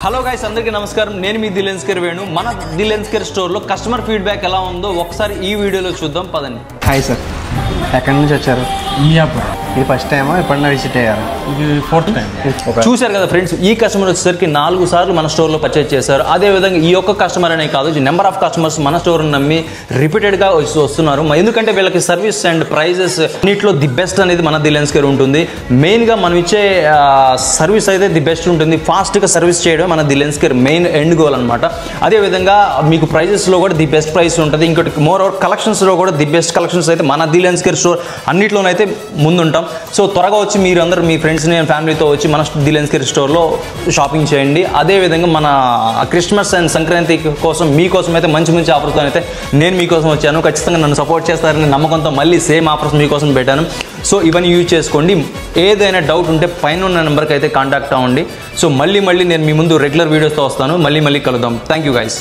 hello guys అందరికీ నమస్కారం నేను మీ దిలెన్స్కర్ వేణు మన దిలెన్స్కర్ స్టోర్ లో కస్టమర్ ఫీడ్బ్యాక్ ఎలా ఉందో ఒకసారి ఈ వీడియోలో చూద్దాం పదండి హాయ్ సార్ ఎక్కడి నుంచి వచ్చారు మియాపూర్ ఇది ఫస్ట్ టైమా ఎప్పుడన్నా విజిట్ అయ్యారు ఇది ఫోర్త్ టైం చూశారు కదా ఫ్రెండ్స్ ఈ కస్టమర్ వచ్చేసరికి 4 సార్లు మన స్టోర్లో పర్చేజ్ చేశారు అదే విధంగా ఈ ఒక్క కస్టమర్ అనే కాదు నెంబర్ ఆఫ్ కస్టమర్స్ మన స్టోర్ నమ్మి రిపీటెడ్గా వస్తున్నారు ఎందుకంటే వీళ్ళకి సర్వీస్ అండ్ ప్రైజెస్ అన్నిట్లో ది బెస్ట్ అనేది మన దిలెన్స్కర్ ఉంటుంది మెయిన్గా మనం ఇచ్చే సర్వీస్ అయితే ది బెస్ట్ ఉంటుంది ఫాస్ట్గా సర్వీస్ చేయడం మన దిలెన్స్కర్ మెయిన్ ఎండ్ గోల్ అనమాట అదేవిధంగా మీకు ప్రైజెస్లో కూడా ది బెస్ట్ ప్రైస్ ఉంటుంది ఇంకోటి మోర్ ఓవర్ కలెక్షన్స్లో కూడా ది బెస్ట్ కలెక్షన్స్ అయితే మన దిలెన్స్కర్ స్టోర్ అన్నిట్లోనైతే ముందుంటాం సో త్వరగా వచ్చి మీరు అందరూ మీ ఫ్రెండ్స్ని ఫ్యామిలీతో వచ్చి మన దిలెన్స్కర్ స్టోర్లో షాపింగ్ చేయండి అదేవిధంగా మన క్రిస్మస్ అండ్ సంక్రాంతి కోసం మీకోసం అయితే మంచి మంచి ఆఫర్స్తో అయితే నేను మీకోసం వచ్చాను ఖచ్చితంగా నన్ను సపోర్ట్ చేస్తారని నమ్మకంతో మళ్ళీ సేమ్ ఆఫర్స్ మీకోసం పెట్టాను సో ఇవన్నీ యూజ్ చేసుకోండి ఏదైనా డౌట్ ఉంటే పైన ఉన్న నెంబర్కి అయితే కాంటాక్ట్ అవ్వండి సో మళ్ళీ నేను మీ ముందు రెగ్యులర్ వీడియోస్తో వస్తాను మళ్ళీ కలుద్దాం థ్యాంక్ యూ గైస్